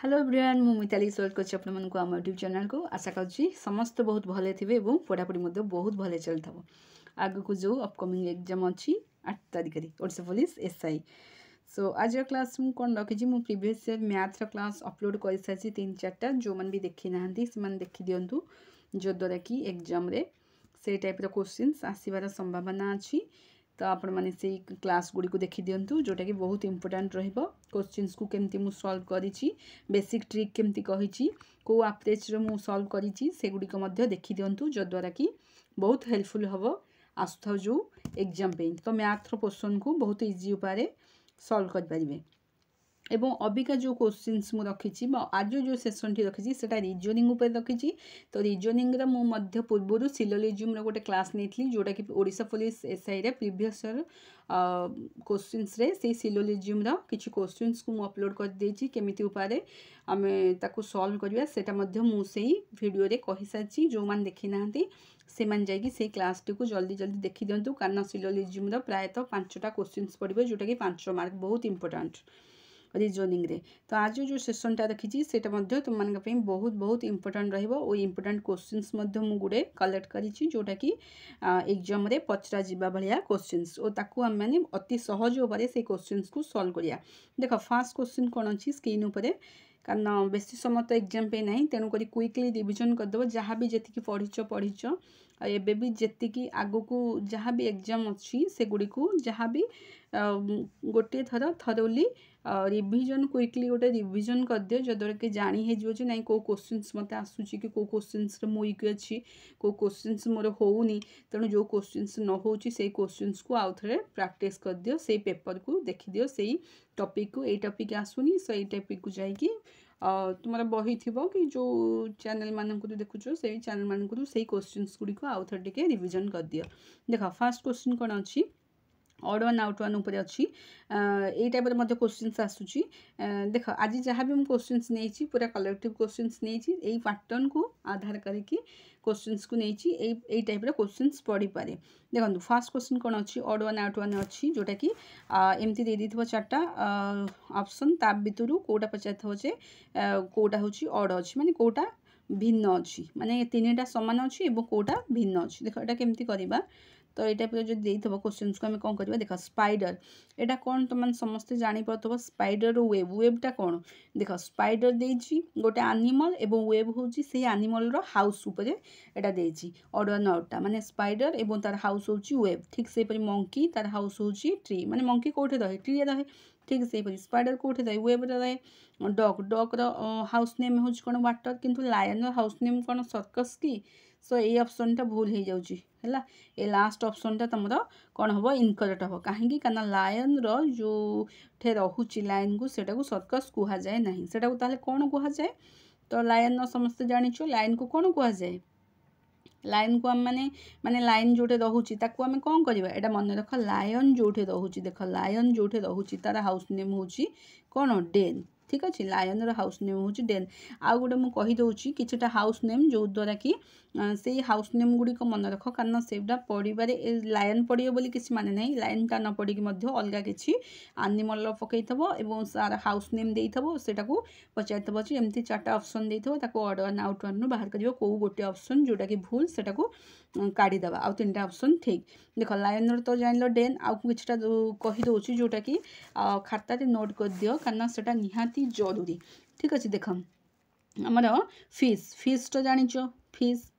Hello everyone मु मिताली स्वागत करछि अपन मन को हम यूट्यूब चैनल को आशा करछि समस्त बहुत भले थिबे एवं पढ़ापढ़ी मध्ये बहुत भले चलथबो आगु को जो अपकमिंग एग्जाम अछि 8 तारिख रे ओडिशा पुलिस एसआई सो आज क्लास मु कोन रखिछि मु प्रीवियस ईयर मैथ रो क्लास अपलोड कर साछि 3-4टा जो मन भी देखि नाहंती से मन देखि दियंतु जो द्वारा कि एग्जाम रे से टाइप रो क्वेश्चंस आसीबार संभावना अछि तो आपण माने से क्लास गुडी को देखि दियंतु जोटा कि बहुत इंपोर्टेंट रहइबो क्वेश्चंस को केमती मु सॉल्व करिछि बेसिक ट्रिक केमती कहिछि को अप्रोच रे मु सॉल्व करिछि से गुडी को मध्ये देखि दियंतु जो द्वारा कि बहुत हेल्पफुल हबो आस्थाव जो एग्जाम पे तो मैथ रो क्वेश्चन को बहुत इजी उपाय सॉल्व कर परिबे एवं अबिका जो क्वेश्चंस मु रखिछि आज जो सेशन टी रखिछि सेटा रीजनिंग ऊपर रखिछि तो रीजनिंग रा मु मध्य पूर्वरु सिलोजिज्म रो गोटे क्लास नेथली जोटा कि ओडिशा पुलिस एसआई रे प्रीवियस ईयर क्वेश्चंस रे से सिलोजिज्म रा किछि क्वेश्चंस को मु अपलोड कर देछि केमिति उपाय आमे ताको सॉल्व करिया सेटा मध्य मु सेही वीडियो रे कहि साछि जो मान देखि नाहंती से मान जाई कि से क्लास टी को जल्दी जल्दी देखि दियंतु कारण सिलोजिज्म रा प्रायतः 5टा क्वेश्चंस पडिबे जोटा कि 5 मार्क बहुत इंपोर्टेंट रीजनिंग रे तो आज जो सेशन टा रखिछि सेटा मध्ये तुम मानक पे बहुत बहुत इंपोर्टेंट रहइबो ओ इंपोर्टेंट क्वेश्चंस मध्ये मु गुडे कलेक्ट करिछि जोटा कि एग्जाम रे पचरा जिबा भलिया क्वेश्चंस ओ ताकू हम माने अति सहज उपरे से क्वेश्चंस को सॉल्व करिया देखो फर्स्ट क्वेश्चन कोन अछि स्क्रीन उपरे कारण बेसी समय तो एग्जाम पे नहीं तेणु करी क्विकली रिवीजन कर दबो जहां भी जेतिकी पढ़िछ एबे भी जेतिकी आगु को जहां भी एग्जाम अछि से गुडी को जहां भी गोटे थर थरोली रिवीजन क्विकली गोटे रिवीजन कर दियो जदर के जानी हे जो नहीं को क्वेश्चंस मते आसुची कि को क्वेश्चंस रे मु वीक अछि को क्वेश्चंस मोर होउनी तेणु जो क्वेश्चंस न होउची से क्वेश्चंस को आउ थरे प्रैक्टिस कर दियो से पेपर को देखि दियो से टॉपिक को ए टॉपिक आसुनी सो ए टॉपिक को जाई कि तुम्हारा बही थिबो कि जो चैनल मानन को देखुचो से चैनल मानन को से क्वेश्चंस गुडी को आउ थरे के रिवीजन कर दियो देखो फर्स्ट क्वेश्चन कोन अछि ऑड वन आउट वन ऊपर अच्छी ए टाइप मध्य क्वेश्चंस आसुची देख आज जहाँ भी मुझे क्वेश्चंस नहीं पूरा कलेक्टिव क्वेश्चंस नहीं यही पैटर्न को आधार करके क्वेश्चंस को नहीं टाइप क्वेश्चंस पढ़ी पारे देखो फर्स्ट क्वेश्चन कौन अच्छी ऑड वन आउट वन अच्छी जोटा कि एमती दे दी चार्टा ऑप्शन ता भितर कोटा पचार जे कोटा हूँ ऑड अच्छी माने कोटा भिन्न अच्छी माने तीनटा समान अच्छी और कोटा भिन्न अच्छी देख एटा केमती करबा तो ये टाइप जो देथबो क्वेश्चंस को हम कौन करबा देख स्पाइडर एटा कौन तुम समस्त जानी पाथबो स्पाइडर वेब वेबटा कौन देख स्पाइडर देछि गोटे एनिमल एवं वेब होछि से एनिमल रो हाउस ऊपर एटा देछि ऑड वन आउटटा माने स्पाइडर एवं तार हाउस होछि वेब ठीक से परि मंकी तार हाउस होछि ट्री माने मंकी कोठे रहे ट्री रहे ठीक से परि स्पाइडर कोठे रहे वेब रहे डॉग डॉग रो हाउस नेम होछि कोन वाटर किंतु लायन रो हाउस नेम कोन सर्कस की सो ये ऑप्शन टा भूल हो जाउची हैला ए लास्ट ऑप्शन टा तमरो कोन हबो इनकरेक्ट हबो काहेकि काना लायन रो जो ठे रहूची लायन को सेटा को सर्कस कुहा जाय नहीं सेटा को ताले कोन कुहा जाय तो लायन नो समस्त जानिचो लायन को कोन कुहा जाय लाइन को हम माने लाइन जोटे रहूची ताको हम कोन करबा एटा मन रख लायन जोटे रहूची देख लायन जोटे रहूची तार हाउस नेम होची कोन डेन ठीक अच्छे लायन रो हाउस नेम होची डेन आ गोटे मु कहि दउची किछटा हाउस नेम जो द्वारा कि से हाउस नेम गुडी को मन रख कारण सेटा पढिबारे लायन पढियो बोली किछि माने नै लायन ता न पढि कि मध्य अलगा किछि एनिमल रो पकैथबो एवं सारा हाउस नेम देइथबो सेटा को पचाइथबो छि एमती चारटा ऑप्शन देइथबो ताको ऑड वन आउट वन नु बाहर करियो को गोटे ऑप्शन जोटा कि भूल सेटा को काढी दबा आ तीनटा ऑप्शन ठीक देखो लायन रो तो जानलो डेन आ किछटा कहि दउची जोटा कि खाता रे नोट कर दियो कारण सेटा निहाती जरूरी ठीक अच्छे देख आमर फिश फिश तो जानिच फिश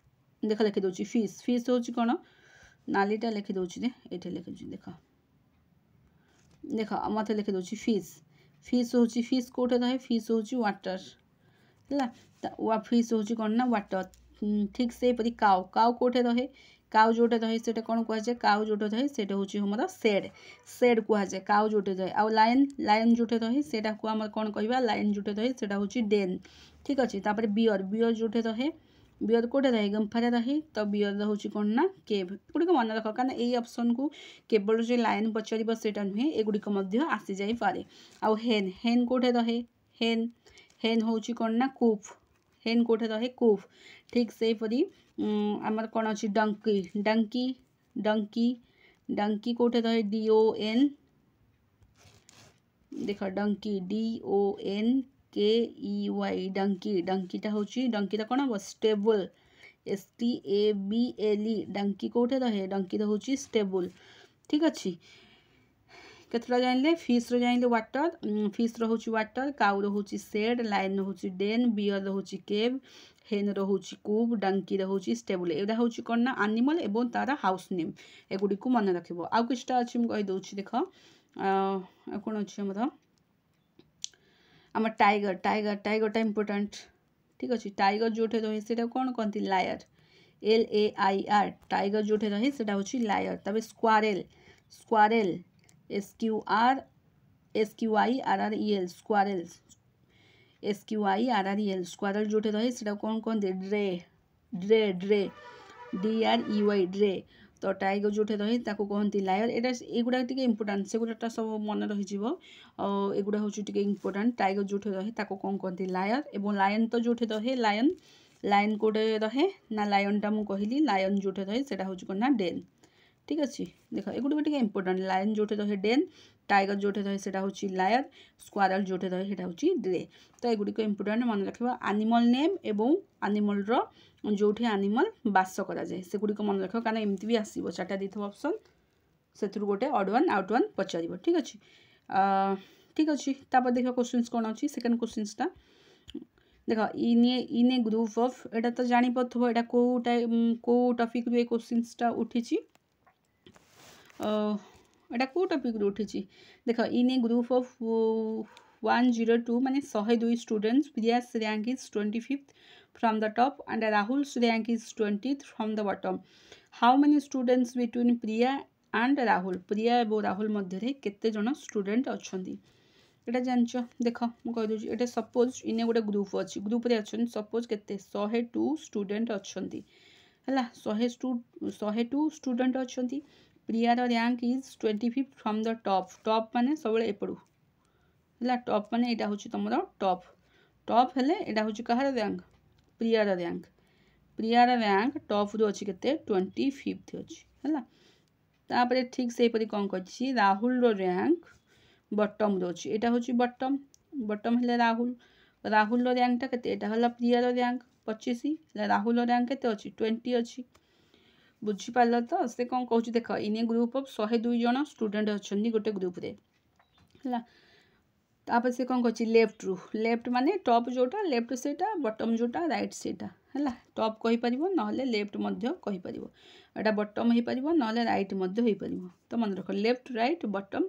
देख लिखि दउची फिश फिश होची कोन नालीटा लिखि दउची रे एठे लिखि देख देख मत लिखि दउची फिश फिश होची फिश कोठे रहे फिश होची वाटर हला वा फिश होची कोन ना वाटर ठीक से परि काउ काउ कोठे रहे काउ जोटे रहे सेटा कोन कुआ जाय काउ जोटे रहे सेटा होची हमर सेड सेड कुआ जाय काउ जोटे रहे आ लायन लायन जोटे रहे सेटा को हमर कोन कहबा लायन जोटे रहे सेटा होची डेन ठीक अछि तापर बियर बियर जोटे रहे बियर कोटे रहे गंफारे रहे तो बियर होची कोन ना केव गुडी को मन रख कारण ए ऑप्शन को केवल जे लाइन पचरिबो सेटा नहे ए गुडी को मध्य आसी जाई पारे आ हेन हेन कोठे रहे हेन हेन होची कोन ना कूफ हेन कोठे रहे कूफ ठीक से परी आमर कोन अछि डंकी डंकी डंकी डंकी कोठे रहे DON देख डंकी DON KEY डंकी डंकीटा हूँ डंकीटा कौन हम स्टेबल STABLE डंकी कौटे रहे डंकी हूँ स्टेबल ठीक अच्छे केतटा जानले फिश रो जानले वाटर फिश रो हूँ वाटर काउ रो हूँ सेड लाइन रो हूँ डेन बियर रो हूँ केव हेन रो हूँ कूब डंकी रो हूँ स्टेबल एटा हूँ कौन ना एनिमल एवं तार हाउस नेम एगुड़ी को मन रख आउ किछटा अच्छी मुझे कहीदे देख कौन अच्छे आम टाइगर टाइगर टाइगरटा इम्पोर्टाट ठीक अच्छे टाइगर जो रहे से कौन कहती लायर LAIR टाइगर जो रहे से हूँ लायर तब स्क्वारेल स्क्वारेल SQUIRREL स्क्वारेल SQUIRREL स्क्वारेल जो रहे से कौन कहते ड्रे ड्रे ड्रे DREY ड्रे तो टाइगर जो रहे कहती लायर यहाँ युवा टे इम्पोर्टाट से गुड़ा सब मन रही एगुड़ा हूँ इम्पोर्टाट टाइगर जो रहे कौन कहती लायर और लायन तो जो रहे लायन लाइन कोटे रहे ना लायनटा मुझे कहली लायन जो रहे से हूँ कौन ना डेन ठीक अच्छे देख एगुड़ा टे इम्पोर्टाट लाइन जो रहे डेन टाइगर जो रहे से हूँ लायर स्क्वारल जो रहे हूँ ड्रे तो एगुड़िक इम्पोर्टाट मन रखा एनिमल नेम एवं एनिमल जो एनिमल बास कराए से गुड़िक मन रख कारण एमती भी आसो चार्टा दी ऑप्शन से गोटे ऑड वन आउट वन पचार ठीक अच्छे ठीक अच्छे तापर देख क्वेश्चन कौन अच्छी सेकेंड क्वेश्चनटा देख इन ए ग्रुप ऑफ एटा तो जापर एटा कौ टॉपिक रू क्वेश्चनटा उठी एटा कौ टॉपिक रू उठी देख इन ए ग्रुप ऑफ 102 माने 102 students Priya's rank is 25th from the top and Rahul's rank is 20th from the bottom. How many students between Priya and Rahul? Priya और राहुल मध्य केते जन स्टूडेंट अच्छी एटा जान देख मुझे ये सपोज इन गोटे ग्रुप अच्छी ग्रुप रे अच्छन सपोज केते 102 स्टूडेंट अच्छा है 102 स्टूडेंट अच्छा प्रियार rank is 25th from the top top माने सब एपड़ू है टॉप माने यहाँ हूँ तुम टॉप टॉप हेले यहाँ हूँ कहार रैंक प्रियार रैंक टॉप रू अच्छी के 25th अच्छी है ठीक से कौन कर राहुल रैंक बटम रो अच्छी यहाँ हूँ बटम बटम है राहुल राहुल रैंकटा के प्रियार रैंक 25 राहुल रैंक के अच्छी 20 अच्छी बुझीपार तो से कौन कौच देख इन ए ग्रुप ऑफ 102 जन स्टूडेंट अच्छा गोटे ग्रुप रे है तापर से कौन कर लेफ्ट रू लेफ्ट माने टॉप जोटा लेफ्ट सेटा बटम जोटा राइट सेटा है टॉप कहीपर ना लेफ्ट कहीपर एटा बटम हो पार ना राइट हो पार तो मन रख left right bottom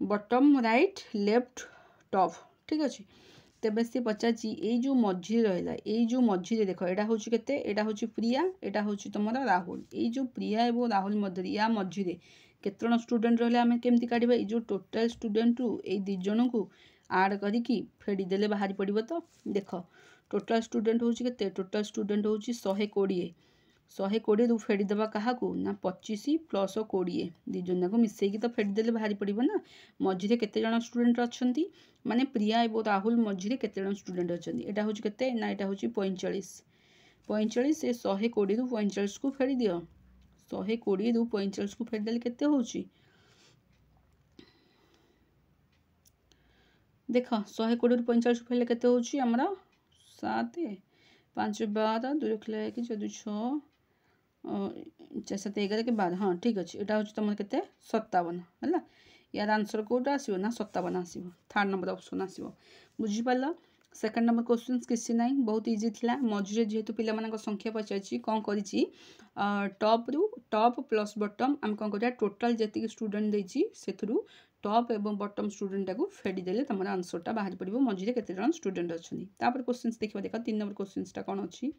bottom right left top ठीक अच्छे तेबे सी पचार ये जो मझी रहा ये जो मझी देख यहाँ हूँ के हूँ प्रिया यहाँ हूँ तुम राहुल ये जो प्रिया और राहुल मध्य या मझी केत जन स्टूडेंट रहा आम केमती काढ़ा ये जो टोटाल स्टूडेंट रू ये दी जन को आड करी फेड़ीदे बाहरी पड़ो तो देख टोटाल स्टूडेंट हूँ के टोटाल स्टूडेंट हूँ 120 रू फेड़ीदे क्या ना 25 प्लस 20 दी जन को मिसेक तो फेड़ीदे बाहरी पड़ो ना मझे केते जन स्टूडेंट अच्छा माने प्रिया और राहुल मझे केते जन स्टूडेंट अच्छा यहाँ हूँ के ना यहाँ हूँ 45 45 ये 120 रू 45 को फेड़ी दियो 120 रू 45 को फेड़देले केते होउची देख 120 रू 45 को फेड़ले केते होउची हमरा 7 5 12 2 रखले कि 4 6 4 7 11 के 12 हाँ ठीक अच्छे यहाँ हूँ तुम के 57 है यार आंसर कौटा आसो ना 57 आसो थर्ड नंबर ऑप्शन आसो बुझीपार सेकेंड नंबर क्वेश्चन किसी ना बहुत इजी थिला मझे जेहेतु पिला संख्या पचार कौन करी टॉप रू टॉप प्लस बटम आम कौन कर टोटाल जी स्टूडेंट देती से टॉप एवं बटम स्टूडेंट को फेड़ीदे तुम आंसरटा बाहर पड़ो मझे केते जन स्टूडेंट अच्छा तापर क्वेश्चन देखा देख 3 नंबर क्वेश्चनटा कौन अच्छी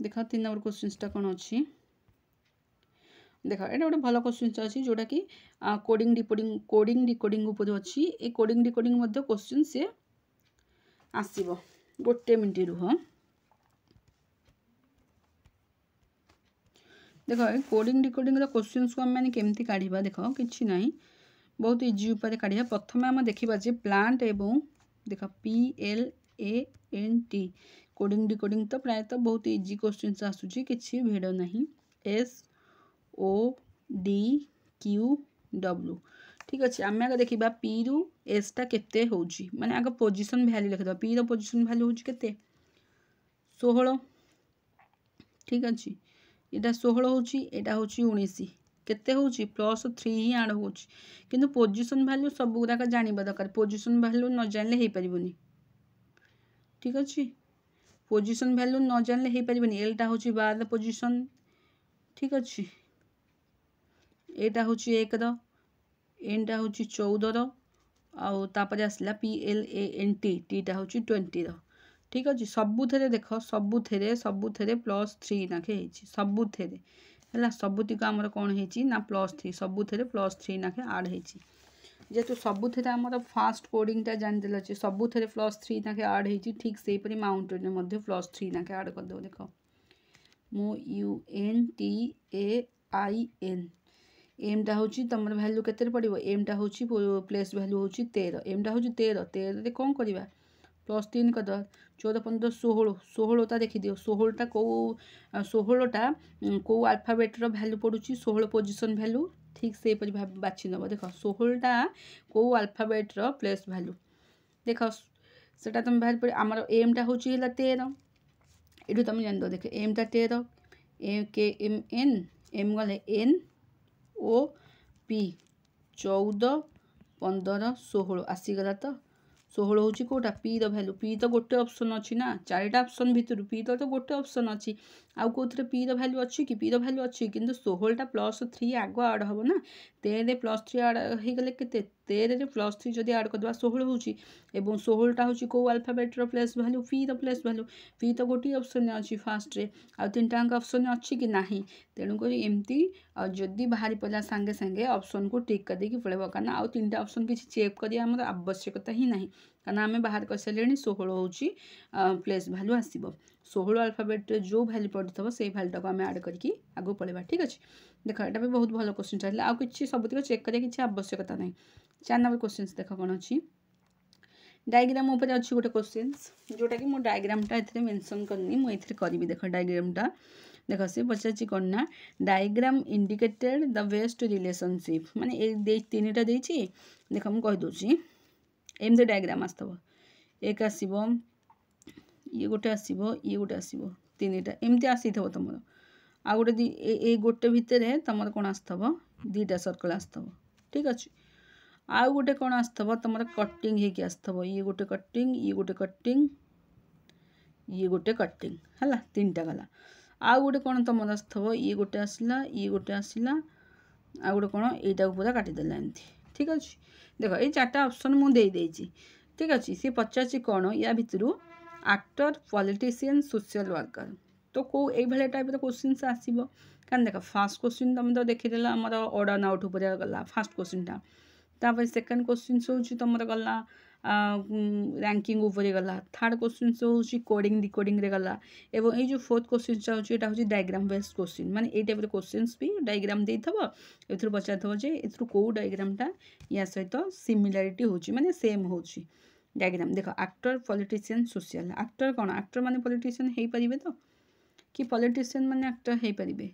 देख 3 नंबर क्वेश्चनटा कौन अच्छी देख ये गोटे भल क्वेश्चन अच्छी जोटा कि कोडिंग डिकोडिंग उपर अच्छी ये कोडिंग डिकोडिंग क्वेश्चन सी आसो गोटे मिनट रुह देख कोडिंग डिकोडिंग क्वेश्चन को आम केमती काढ़ा देख कि ना बहुत इजी उपाय काढ़ा प्रथम आम देखा जे प्लांट एवं देख PLANT कोडिंग डिकोडिंग तो प्रायतः बहुत इजी क्वेश्चन आसूँ कि भिड़ ना SOD क्यू डब्ल्यू ठीक अच्छे आम आगे देखा पी रु एस टा केते होउची माने आगे पोजीशन वैल्यू लिखिद पी रो पोजीशन वैल्यू होउची केते 16 ठीक अच्छे यहाँ 16 होउची एटा होउची 19 केते होउची +3 ही आड होउची किंतु पोजीशन वैल्यू सब गुराक जानिबा दरकार पोजीशन वैल्यू न जानले हे परिबनी ठीक अच्छे पोजीशन वैल्यू न जानले हे परिबनी एलटा होउची 12 पोजीशन ठीक अच्छे एटा होउची 1 रो एनटा होउची 14 रो आउ तापर आसला PLANT टीटा होउची 20 रो ठीक अच्छे सबुथे देख सबुथे +3 नाखे होइची सबुथे है सबुतिक आमर कौन होइची ना +3 सबुथे +3 नाखे आड होइची जेहेतु सबुथे आमर फास्ट कोडिंगटा जानिदेल अच्छे सबुथे +3 नाखे आड होइची ठीक से परि माउंटेन मध्ये +3 नाखे आड कर दो देख MOUNTAIN एमटा होची तमर वैल्यू केते पड़िबो एमटा होची प्लेस वैल्यू होची 13 एमटा होची 13 रे कौन करबा +3 कर 14 15 16 16टा देखि दियो 16टा को 16टा को अल्फाबेट रो वैल्यू पडुची 16 पोजीशन वैल्यू ठीक से परि बाछि नबो देखो 16टा को अल्फाबेट रो प्लेस वैल्यू देखो सेटा तुम बाहर पड़े आमर एमटा होची हला 13 एडु तुम जान दो देखो एमटा 13 KMN एम गले NOP 14 15 16 आसीगला तो 16 होची कोटा पी रो वैल्यू पी तो गोटे ऑप्शन अच्छी ना चारिटा ऑप्शन भितर पी तो गोटे ऑप्शन अच्छी आउ कोथरे पी रो वैल्यू अच्छी कि पी रो वैल्यू अच्छी किंतु 16टा +3 आगो आड हबो ना 13 +3 आड हे गले केते 13 रे +3 जदी आड करदबा 16 होची एवं 16टा होची को अल्फाबेट रो प्लेस वैल्यू पी तो गोटे ऑप्शन अच्छी फास्ट रे आ तीनटा अंक ऑप्शन अच्छी कि नाही तेणु करी एमती जदी बाहरी पला संगे संगे ऑप्शन को टिक कर देकी पड़ेबो काना आ तीनटा ऑप्शन किछि चेक करिया हमर आवश्यकता ही नाही काना आमे बाहर कर सलेनी 16 होची प्लेस वैल्यू आसीबो 16 अल्फाबेट रे जो वैल्यू पड़थबो सेही वैल्यू टाको आमे ऐड करके आगो पळेबा ठीक अछि देखो एटा भी बहुत भलो क्वेश्चन चाहले आ किछि सबतिक चेक करिया किछि आवश्यकता नाही 4 नंबर क्वेश्चन देखो कोन अछि डायग्राम ऊपर अछि गोटे क्वेश्चन जोटा कि मो डायग्रामटा एथरे मेंशन करनी मो एथरे करबी देखो डायग्रामटा देखो से पचाची कोन ना diagram indicated the best relationship माने ए दे तीनटा देछि देखो हम कहि दोछि एम द डायग्राम आस्तबो एक आसीबो ये गोटे आसीबो ये गोटे आसीबो तीनटा एमती आसीथबो तमरो आ गोटे ए गोटे भितरे तमरो कोन आस्तबो दीटा सर्कल आस्तबो ठीक अछि आ गोटे कोन आस्तबो तमरो कटिंग हे कि आस्तबो ये गोटे कटिंग ये गोटे कटिंग ये गोटे कटिंग हला तीनटा गला आ गोटे कोन तमरो आस्तबो ये गोटे आसला आ गोटे कोन एटा पूरा काटी देला एंती ठीक अछि देखो ये चारटा ऑप्शन मु दे देछि ठीक अछि से पचाची कोन या भितरु एक्टर पॉलिटिशियन सोशल वर्कर तो को ए भले टाइप रो क्वेश्चंस आसीबो कान देखो फर्स्ट क्वेश्चन तुम तो देखि देला हमर ऑड एंड आउट ऊपर गला फर्स्ट क्वेश्चनटा तापर सेकंड क्वेश्चन होउची तमर गला रैंकिंग ऊपर गला थर्ड क्वेश्चन होउची कोडिंग डिकोडिंग रे गला एवं ए जो फोर्थ क्वेश्चन होउची एटा होउची डायग्राम बेस्ड क्वेश्चन माने ए टाइप रो क्वेश्चंस भी डायग्राम देथबो एथुर पचाथबो जे एथुर को डायग्रामटा या सहित सिमिलरिटी होउची माने सेम होउची डायग्राम देखो एक्टर पॉलिटिशियन सोशल एक्टर कोन एक्टर माने पॉलिटिशियन हेई परिबे तो कि पॉलिटिशियन माने एक्टर हेई परिबे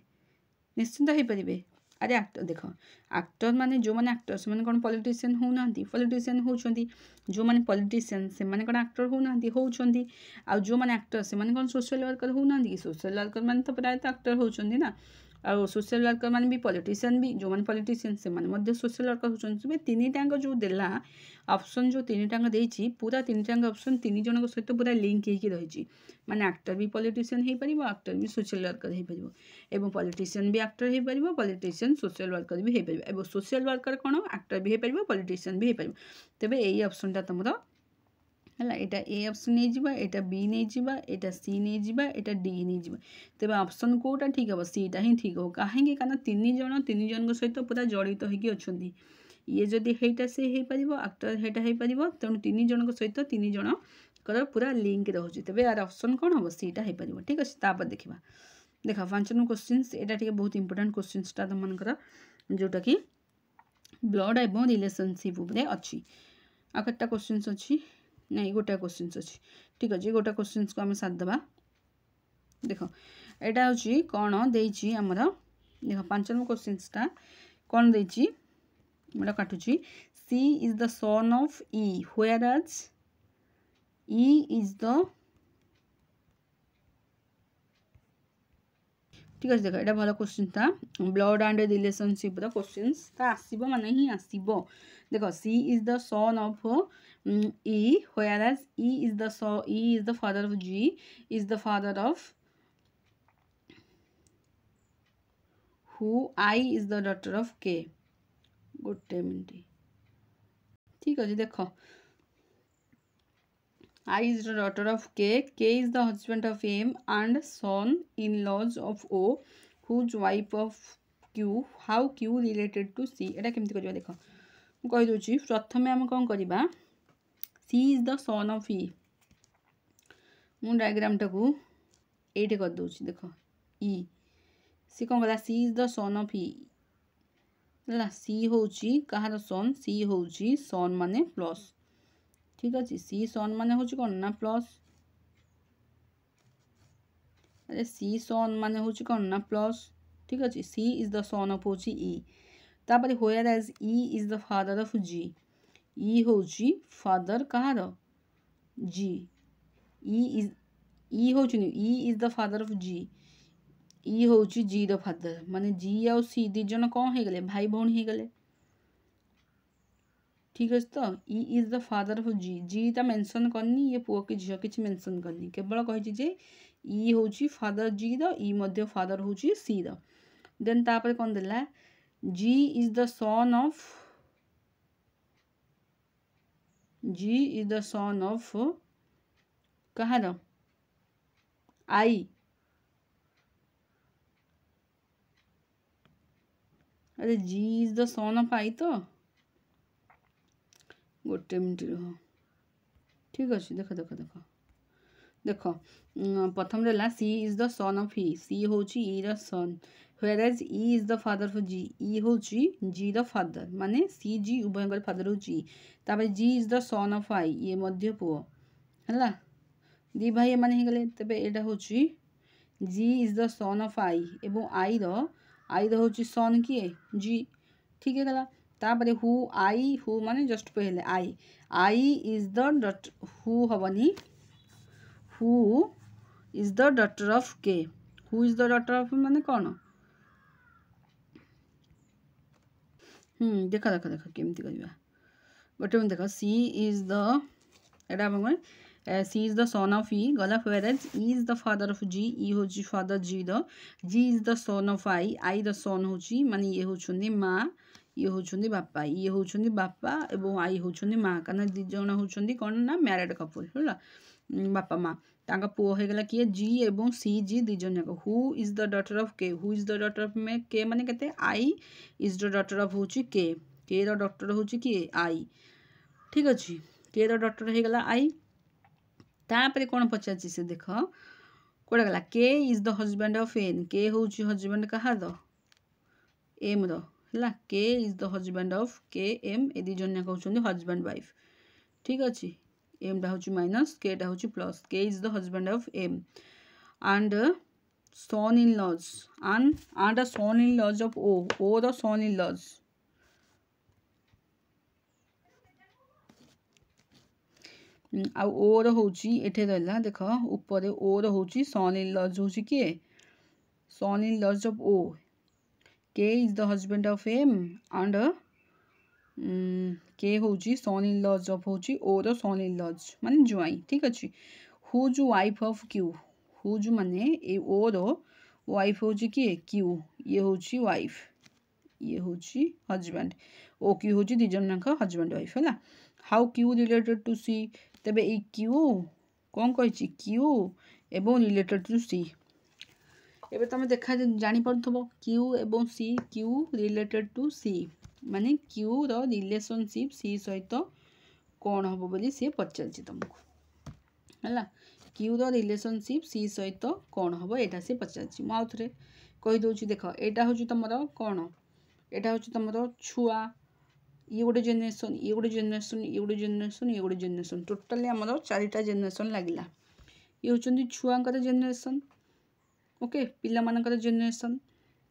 निश्चित हेई परिबे अरे एक्टर देखो एक्टर माने जो माने एक्टर से माने कोन पॉलिटिशियन हो नांती पॉलिटिशियन होउछंती जो माने पॉलिटिशियन से माने कोन एक्टर हो नांती होउछंती आ जो माने एक्टर से माने कोन सोशल वर्कर हो नांती सोशल वर्कर माने तो प्राय तो एक्टर होउछंती ना आ सोशल वर्कर माने भी पॉलिटिशियन भी जो माने पॉलिटिशियन से माने मध्य सोशल वर्कर होउछंती बे तीन टांग जो देला ऑप्शन जो तीन टांग देछि पूरा तीन टांग ऑप्शन तीन जनक सहित पूरा लिंक हेकी रहिछि माने एक्टर भी पॉलिटिशियन हेई परिबो एक्टर भी सोशल वर्कर हेई परिबो एवं पॉलिटिशियन भी एक्टर हेई परिबो पॉलिटिशियन सोशल वर्कर भी हेई परिबो एवं सोशल वर्कर कोन एक्टर भी हेई परिबो पॉलिटिशियन भी हेई परिबो तबे एई ऑप्शनटा तमरो हला एटा ए ऑप्शन नै जिबा एटा बी नै जिबा एटा सी नै जिबा एटा डी नै जिबा तबे ऑप्शन कोटा ठीक हबो सी टा ही ठीक हो काहेकि काना तीन जन को सहित पूरा जड़ित होकी अछंती ये जदी हेटा से हेई परिबो एक्टर हेटा हेई परिबो तनु तीन जन को सहित तीन जन कर पूरा लिंक रहउची तबे यार ऑप्शन कोन हबो सी टा हेई परिबो ठीक अछि तापर देखिबा देखा 5 नंबर क्वेश्चंस एटा ठीक बहुत इंपोर्टेंट क्वेश्चंस ता तमन कर जोटा कि ब्लड एवं रिलेशनशिप उपरे अछि आ कटा क्वेश्चंस अछि नहीं गोटा क्वेश्चंस अछि ठीक अछि गोटा क्वेश्चंस को हम साथ देबा देखो एटा होची कोन देइची हमर देखो 5 नंबर क्वेश्चंस ता कौन देछि मोटा काटुची C is the son of E whereas E is the ठीक अच्छे देख ये भल क्वेश्चन था ब्लड एंड रिलेशनशिप क्वेश्चन आसब मान ही आसब देख C is the son of E whereas E is the father of G is the father of who I is the daughter of K गोटे मिनट ठीक अच्छे देख I is the daughter of K. K is the husband of M and son-in-laws of O, whose wife of Q. How Q related to C? एटा केमती करबा देखो मु कहि दोची प्रथमे हम कोन करबा C is the son of E मु diagram टाकू एटे कर दोची देखो E सी कोन गला C is the son of E La C होची कहार son C होची son माने प्लस ठीक अच्छे सी सन मान हूँ कौन ना प्लस अरे सी सन मान हूँ कौन ना प्लस ठीक अच्छे C is the son of हूँ ई तापर whereas E is the father of G E हूँ फादर कहार जी ई हूँ E is the father of G E हूँ जी द फादर माने जी आ सी दी जन कौन हो गले भाई भौणी हो गले ठीक अच्छे तो E is the father of G G ता मेंशन करनी ये पुओ कि झियो किछि मेंशन करनी केवल कहि जे ई होची फादर जी द ई मध्य फादर होची सी द देन तापर कोन देला G is the son of कहार आई अरे G is the son of I तो गोटे मिनट रह ठीक अच्छे देख देख देख देख प्रथम रहा C is the son of E C हूँ E son whereas E is the father of G E हूँ जी द फादर माने सी जी उभय फादर हूँ तापर जी इज द सन ऑफ आई ये मध्य पुओ है दी भाई एम गले तेरे यहाँ हूँ जी इज द सन ऑफ आई एवं आई हूँ सन किए जी ठीक है गला तापर हु माने जस्ट पहले आई इज द हु हवनी who is the daughter of K who is the daughter of माने कौन देख देख देख केमती करवा गोटे देख सी इज द एटा C is the son of E गला whereas E is the father of G E हूँ father G is the son of I the son हूँ माने ये हूँ माँ ये हूँ बापा ये हूँ बापा एवं आई हूँ माँ कारण दी जन हूँ कौन ना मैरिड कपल है बापा माँ तांका पुओ हो गला किए जी एवं सी जी दी जन जाक who is the daughter of K who is the daughter of में के माने केते I is the daughter of हूँ के द डॉटर हूँ किए आई ठीक अच्छे के द डॉटर हो गला आई तापर कौन पचार से देख कौटा गला K is the husband of N K हूँ हजबैंड कहा द एम है K is the husband of K M A दी जन कहते हजबैंड वाइफ ठीक अच्छे एम टा हूँ माइनस के टा हूँ plus K is the husband of M and son in laws and son in laws of O the son in laws आ ओर हूँ एठे रहा देख ऊपर ओर हूँ सन इन लॉज हूँ किए सन in laws of O K is the husband of M and K हूँ सन इन लॉज ऑफ हूँ ओ द सन इन लॉज माने जुआई ठीक अच्छे whose wife of Q whose माने ए ओ रो वाइफ हूँ किए क्यू ये हूँ वाइफ ये हूँ हजबैंड ओ क्यू हूँ दी जन हजबैंड वाइफ है हाउ क्यू रिलेटेड टू सी तेबे ए क्यू कौन कही क्यू एवं रिलेटेड टू सी एबे तुम देखा जानीपरथब क्यू एवं सी क्यू रिलेटेड टू सी माने क्यू रो रिलेशनशिप सी सहित कौन हम बोली सी पचार तुमको है क्यू रो रिलेशनशिप सी सहित कौन हम यहाँ सी पचार मुझे थे कहीदे देख यहाँ हूँ तुम कौन यहाँ हूँ तुम छुआ ये गोटे जेनेरेशन ये गोटे जेनेरेशन ये गोटे जेनेरेशन ये गोटे जेनेरेशन टोटाली आमर चारिटा जेनेरेशन लगिला ये हूँ छुआ जेनेरेशन ओके पिला मानकर जेनेरेशन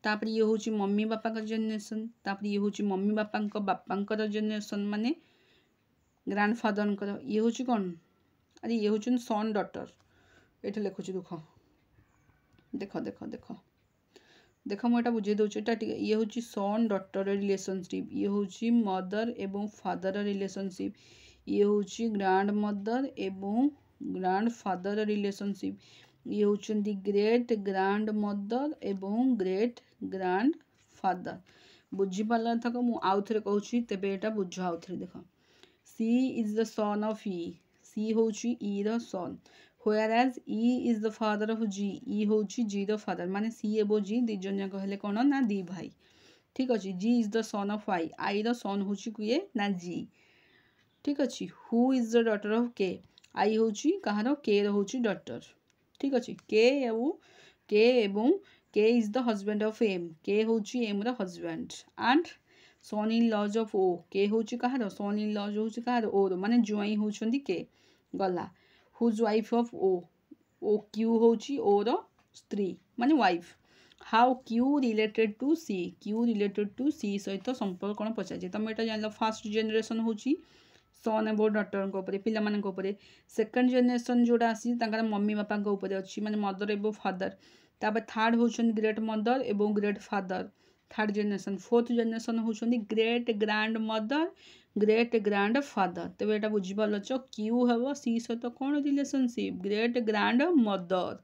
तापर ये हूँ मम्मी बापा जेनेरेशन तापर ये हूँ मम्मी बापा बापा जेनेरेशन माने ग्रांडफादर ये हूँ कौन अरे ये हूँ सन डटर ये लिखुची दुख देख देख देख देख मुझे बुझे दूसरी ये हूँ सन डटर रिलेशनशिप ये हूँ मदर एवं फादर रिलेशनशिप ये हूँ ग्रांड मदर एवं ग्रांड फादर रिलेशनशिप ये होचंदी ग्रेट ग्रांड मदर एवं ग्रेट ग्रांड फादर बुझी पाला थक मु आउ थे कहूँ तेबे एटा बुझ आउ थे देख C is the son of E C होची E the son whereas E is the father of G E होची जी द फादर माने सी एबो जी दी जन जाक हेले कोन ना दी भाई ठीक अछि G is the son of I the son होची किए ना जी ठीक अछि who is the daughter of K I होची कहार के होची डॉटर ठीक अच्छे के एवं K is the husband of M K होची एम र husband and son in laws of O K होची कहार सन इन लॉज होची कहार ओ माने जुआई होचंदी के गला whose wife of O Q होची ओ र स्त्री माने wife how Q related to C सहित संपर्क कौन पचार तुम यहाँ जान फास्ट जेनेरेशन होची सन एबो डटर पे सेकेंड जेनेरेशन जोड़ा आसी मम्मी बापा अच्छी माने मदर एबो फादर तापर थर्ड होचन ग्रेट मदर एवं great father third generation fourth generation होचन great grand mother great grand father तेज यहाँ बुझीपार क्यू हम सी सहित कौन रिलेशनशिप ग्रेट ग्रांड मदर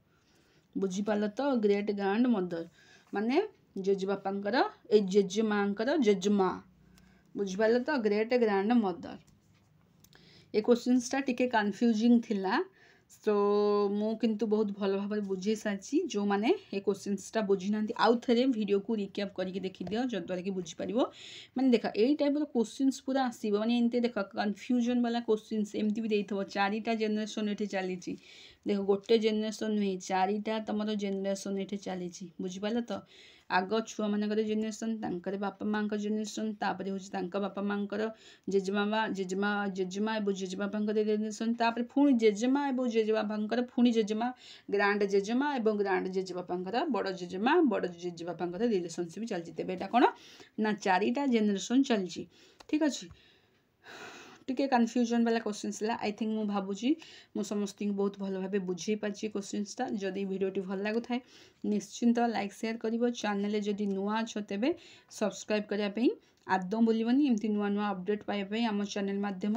बुझीपार तो ग्रेट ग्रांड मदर माने जेजेबापा जेजेमा जेजेमा बुझीपार तो ग्रेट ग्रांड मदर ये क्वेश्चनटा टिके कन्फ्यूजिंग थिला सो मु किंतु बहुत भल भाव बुझे सारी जो मैंने ये क्वेश्चनटा बुझी ना आउ थे वीडियो को रिक्याप करके देखी दियो जद्वारा कि बुझीपार मैंने देख यही टाइप क्वेश्चंस पूरा आसो मैंने एमती देख कन्फ्यूजन वाला क्वेश्चंस एमती भी देव चारिटा जेनेरेशन ये चली देख गोटे जेनेरेशन नुहे चारिटा तुम जेनेरेशन ये चली बुझीपार तो आग छुआ मान जेनेरेशन बापा माँ जेनेरेशन तापर हूँ बापा माँ जेजेमा जेजेमा जेजेमा और जेजेबापा जेनेरेशन तापर पुणी जेजेमा और जेजेबापा पुणी जेजेमा ग्रांड जेजेमा और ग्रांड जेजेबापा बड़ जेजेमा बड़ जेजेबापा रिलेशनशिप चलती तेज यहाँ कौन ना चारिटा जेनेरेशन चलती ठीक अच्छे टिके कन्फ्यूजन वाला क्वेश्चंस ला आई थिंक मु भावुची मु समस्त बहुत भल भाव बुझे पार्ची क्वेश्चंसटा जदि भिडियोटी भल लगु थाए निश्चिंत लाइक शेयर करिवो चैनल जदि नुआ छ तेबे सब्सक्राइब करने आदौ बोलबनी एमती नुआ नुआ अपडेट पाइबा आम चैनल माध्यम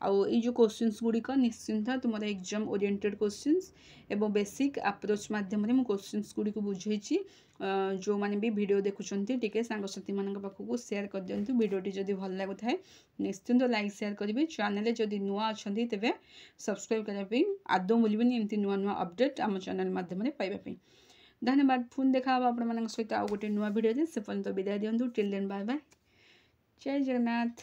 आउ ये जो क्वेश्चंस गुड़िक निश्चिंत तुम एग्जाम ओरिएंटेड क्वेश्चंस एवं बेसिक अप्रोच माध्यम मु क्वेश्चंस गुड़ी बुझे जो मैंने भी वीडियो देखुंटे टिके सांगसाथी मान पाखक शेयर कर दिंतु वीडियोटी जदि भल लगु थाए निश्चिंत लाइक शेयर करेंगे चैनल जदि नुआ अच्छा तेज सब्सक्राइब करने आदौ बोलबनी एमती नुआ नुआ अपडेट आम चैनल माध्यम पाइबा धन्यवाद पुणी देखा आपण सहित आउ गोटे नुआ वीडियो से पर्यंत विदाय दिंतु टिल देन बाय बाय जय जगन्नाथ।